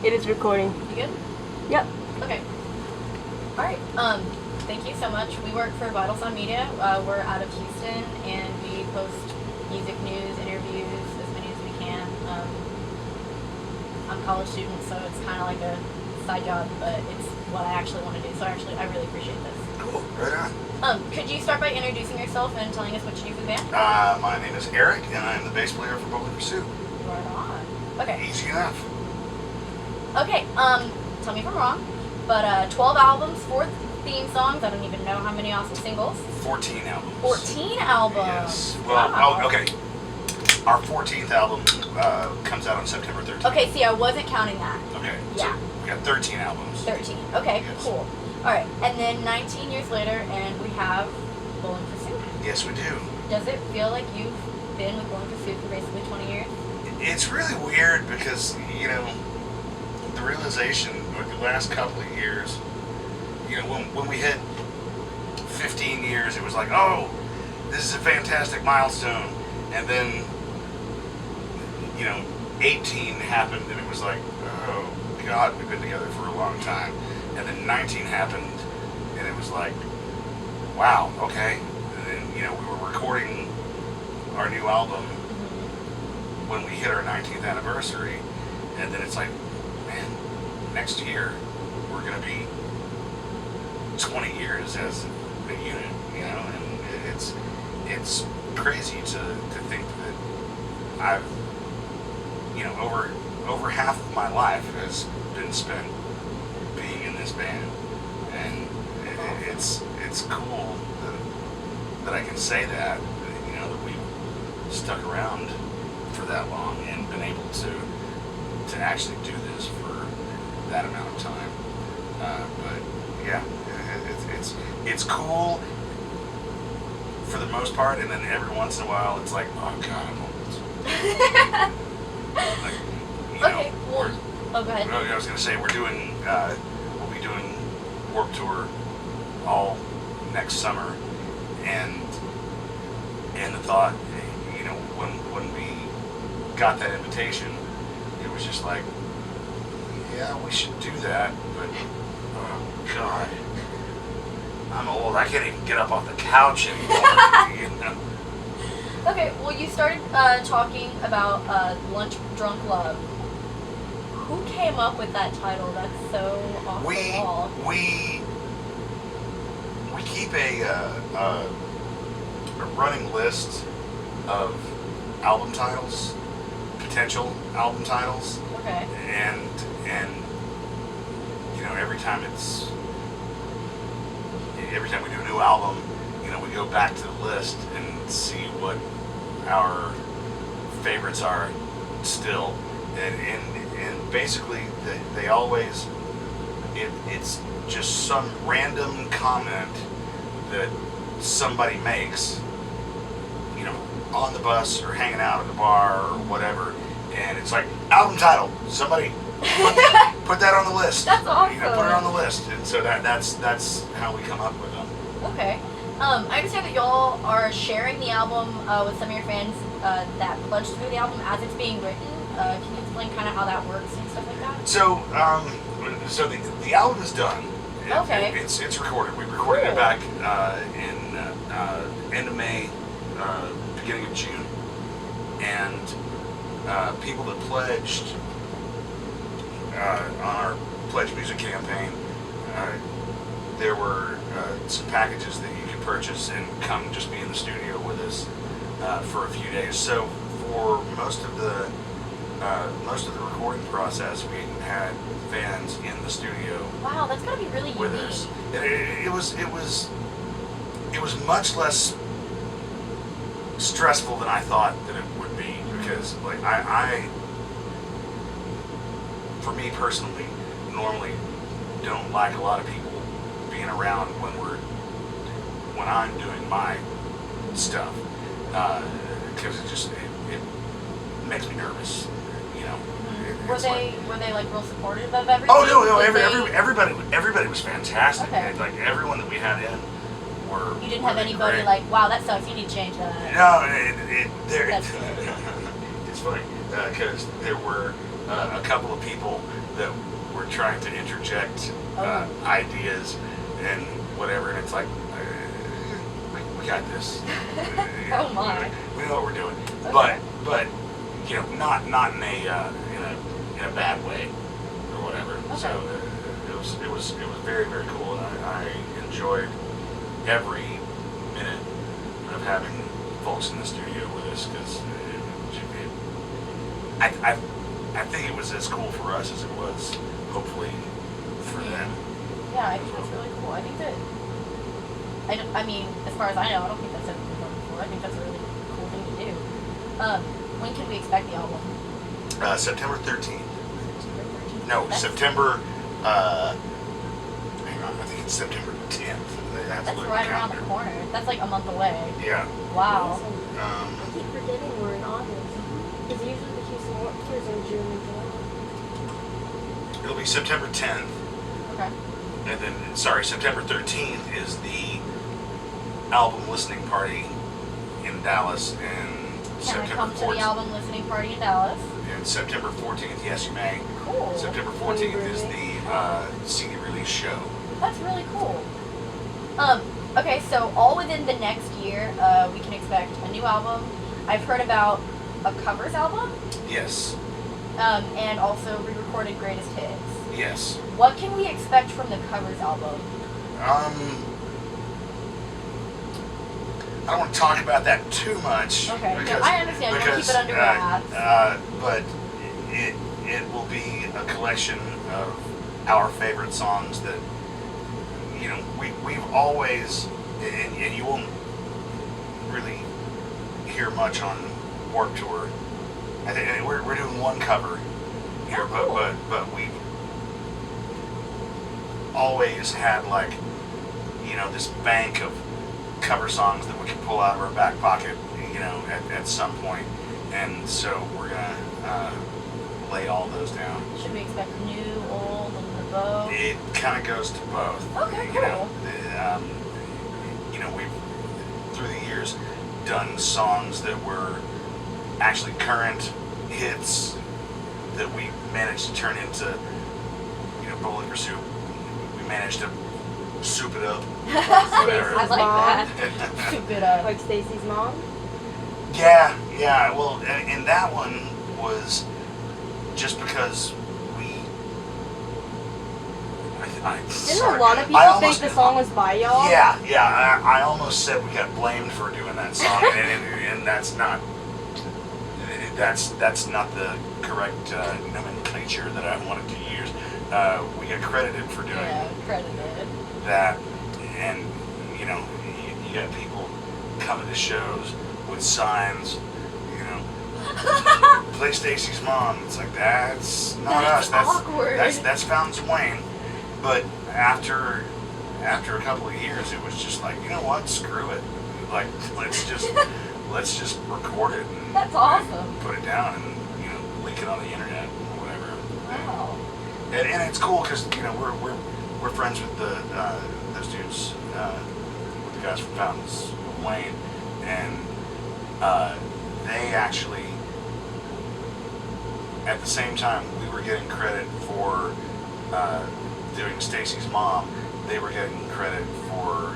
It is recording. You good? Yep. Okay. Alright, thank you so much. We work for Vital Sound Media. We're out of Houston, and we post music news, interviews, as many as we can. I'm a college student, so it's kind of like a side job, but it's what I actually want to do. So I really appreciate this. Cool, right on. Could you start by introducing yourself and telling us what you do for the band? My name is Erik, and I'm the bass player for Bowling Pursuit. Right on. Okay. Easy enough. Okay, tell me if I'm wrong, but 12 albums, 4 theme songs, I don't even know how many awesome singles. 14 albums. 14 albums? Yes. Well, wow. okay. Our 14th album comes out on September 13th. Okay, see, I wasn't counting that. Okay. Yeah. So we got 13 albums. 13. Okay, Yes. cool. Alright, and then 19 years later, and we have Bowling Pursuit. Yes, we do. Does it feel like you've been with Bowling Pursuit for basically 20 years? It's really weird because, you know, the realization over the last couple of years, you know, when we hit 15 years, it was like, oh, this is a fantastic milestone. And then, you know, 18 happened, and it was like, oh, God, we've been together for a long time. And then 19 happened, and it was like, wow, okay. And then, you know, we were recording our new album when we hit our 19th anniversary, and then it's like, man, next year we're going to be 20 years as a unit, you know, and it's crazy to think that I've, you know, over half of my life has been spent being in this band, and it's cool that I can say that, you know, that we've stuck around for that long and been able to actually do this for that amount of time. But yeah, it's cool for the most part, and then every once in a while it's like, oh God, I'm old. Like, you know, Okay, well, oh, go ahead. I was gonna say we'll be doing Warped Tour all next summer, and the thought, you know, when we got that invitation, it was just like, yeah, we should do that, but oh God, I'm old. I can't even get up off the couch anymore. You know? Okay, well, you started talking about Lunch Drunk Love. Who came up with that title? That's so off the wall. We keep a running list of album titles, potential album titles. Okay. And you know, every time we do a new album, you know, we go back to the list and see what our favorites are still, and basically they always, it's just some random comment that somebody makes, you know, on the bus or hanging out at the bar or whatever, and it's like, album title, somebody put that on the list. That's awesome. You know, put it on the list, and so that's how we come up with them. Okay. I understand that y'all are sharing the album with some of your fans that pledged through the album as it's being written. Can you explain kind of how that works and stuff like that? So, so the album is done. Okay. It's recorded. We recorded it back in end of May, beginning of June, and people that pledged on our Pledge Music campaign, there were some packages that you could purchase and come just be in the studio with us for a few days. So for most of the recording process, we had fans in the studio. Wow, that's gotta be really with unique. us. It was much less stressful than I thought that it would be, because like I for me personally, normally don't like a lot of people being around when I'm doing my stuff, because it makes me nervous, you know. Were they like real supportive of everything? Oh no, everybody was fantastic. Okay. Like everyone that we had in were. You didn't have really anybody great. like, wow, that sucks, you need to change that. No, That's it's funny. because there were a couple of people that were trying to interject ideas and whatever, and it's like, we got this. Oh my. We know what we're doing, Okay. but you know, not in a bad way or whatever. Okay. So it was very, very cool, and I enjoyed every minute of having folks in the studio with us, because I think it was as cool for us as it was hopefully for them. Yeah, I think that's really cool. I think that, I mean, as far as I know, I don't think that's ever been done before. I think that's a really cool thing to do. When can we expect the album? September 13th. September 13th? No, That's- September, hang on, I think it's September 10th. That's right around the corner. That's like a month away. Yeah. Wow. I keep forgetting we're in August. Because usually the Houston Warped Tour is in June and July. It'll be September 10th, Okay. and then, sorry, September 13th is the album listening party in Dallas, and Can I September come to the 14th. album listening party in Dallas? And September 14th, yes, you may. Cool. September 14th is the CD release show. That's really cool. Okay, so all within the next year, we can expect a new album. I've heard about a covers album, Yes, and also re-recorded greatest hits. yes. What can we expect from the covers album? I don't want to talk about that too much. Okay, no, because, I understand. You wanna keep it under wraps. But it will be a collection of our favorite songs that, you know, we've always, and you won't really hear much on Warped Tour. I think we're doing one cover here, Oh, cool. but we've always had, like, you know, this bank of cover songs that we can pull out of our back pocket, you know, at some point, and so we're gonna lay all those down. Should we expect new, old, and both? It kind of goes to both. Okay, You know, cool. you know, we've through the years done songs that were actually current hits that we managed to turn into, you know, Bowl Liquor Soup. We managed to soup it up. Whatever. I like that. Soup it up. Like Stacy's mom? Yeah. Well, and that one was just because we. Didn't a lot of people think the song was by y'all? Yeah. I almost said we got blamed for doing that song, and that's not. That's not the correct nomenclature that I wanted to use. We get credited for doing credited. that, and you know, you got people coming to shows with signs, you know, play Stacy's mom. It's like, that's not us. That's awkward. That's Fountains Wayne. But after a couple of years, it was just like, you know what? Screw it. Like, let's just record it. And, That's awesome. And put it down and, you know, leak it on the internet or whatever. Wow. And it's cool because, you know, we're friends with those dudes, with the guys from Fountains Wayne, and they actually, at the same time we were getting credit for doing Stacy's mom, they were getting credit for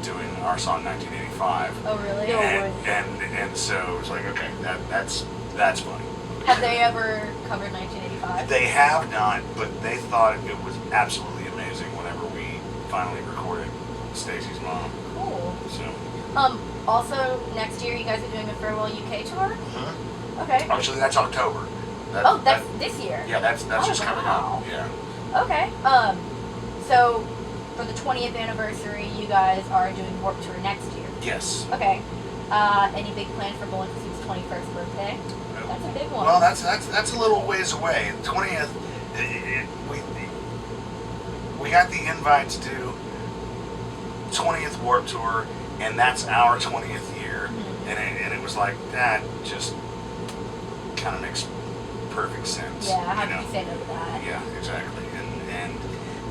doing our song 1985. Oh, really? And so it was like, okay, that's funny. Have they ever covered 1985? They have not, but they thought it was absolutely amazing whenever we finally recorded Stacy's mom. Cool. So. Also, next year you guys are doing a Farewell UK tour? Mhm. Okay. Actually, that's October. That's this year? Yeah, that's just coming wow. up. Yeah. Okay. So, for the 20th anniversary, you guys are doing Warped Tour next year? Yes. Okay. Any big plans for Bowling for Sue's 21st birthday? That's a big one. Well, that's a little ways away. The 20th, we got the invite to do 20th Warped Tour, and that's our 20th year, Mhm. and it was like, that just kind of makes perfect sense. Yeah, how you did know? you say no to that? Yeah, exactly.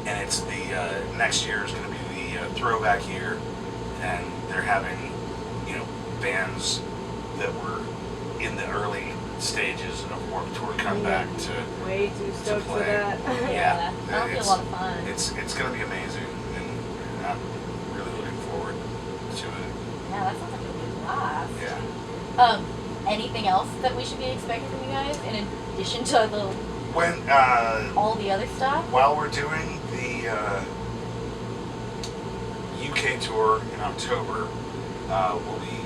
And it's the next year is going to be the throwback year, and they're having, you know, bands that were in the early stages of Warped Tour come back to Way too stoked for play. that. Yeah, that'll be a lot of fun. It's going to be amazing, and I'm really looking forward to it. Yeah, that sounds like it'll be a blast. Yeah. Anything else that we should be expecting from you guys in addition to When all the other stuff? while we're doing the UK tour in October, we'll be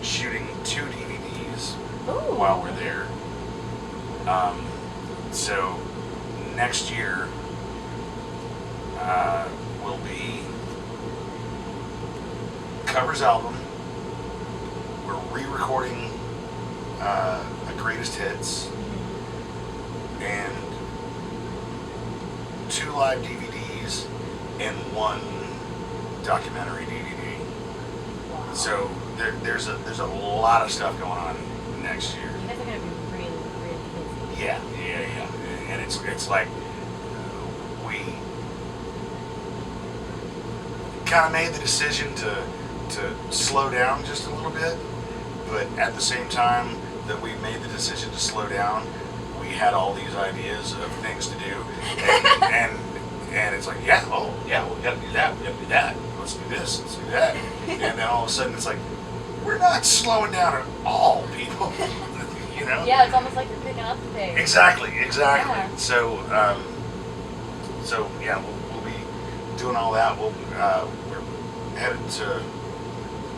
shooting 2 DVDs Ooh. while we're there. So next year will be covers album. We're re-recording a greatest hits and 2 live DVDs and 1 documentary DVD. Wow. So there's a lot of stuff going on next year. You guys are gonna be really, really busy. Yeah. And it's like we kind of made the decision to slow down just a little bit, but at the same time that we made the decision to slow down, we had all these ideas of things to do, and it's like, we gotta do that, let's do this, let's do that, and then all of a sudden it's like, we're not slowing down at all, people. You know? Yeah, it's almost like you're picking up the pace. Exactly. Yeah. So we'll be doing all that. We're headed to,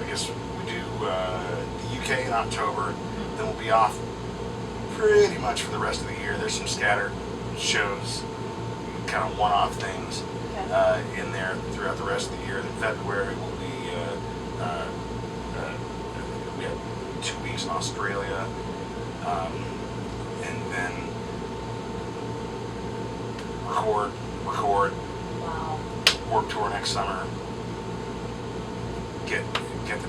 I guess we do the UK in October. Then we'll be off pretty much for the rest of the year. There's some scattered shows, kind of one-off things in there throughout the rest of the year. In February we'll be we have 2 weeks in Australia. And then record Wow. Warped Tour next summer. Get the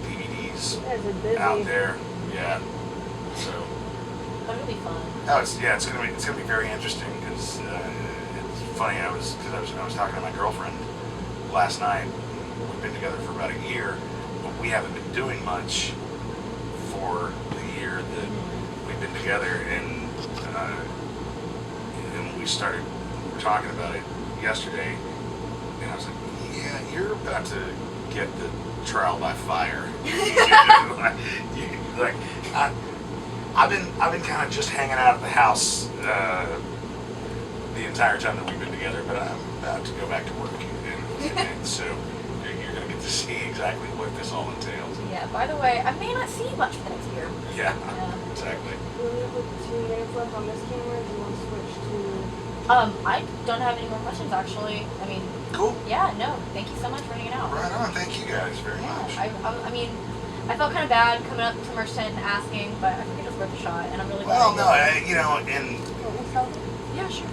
DVDs You guys are busy. out there. Yeah. So That'll be fun. it's gonna be very interesting because it's funny. I was talking to my girlfriend last night. We've been together for about a year, but we haven't been doing much for the year that we've been together, and we started talking about it yesterday, and I was like, yeah, you're about to get the trial by fire. I've been kind of just hanging out at the house the entire time that we've been together, but I'm about to go back to work, and so you're going to get to see exactly what this all entails. Yeah, by the way, I may not see you much for next year. Yeah, exactly. Do we have like 2 minutes left on this camera, or do you want to switch to... I don't have any more questions actually. I mean, Cool. yeah, no, thank you so much for hanging out. Right on. Thank you guys very much. I mean, I felt kind of bad coming up to merch tent and asking, but I think it was worth a shot, and I'm really glad. Well, I did. no, and Want me to tell them? Yeah, sure.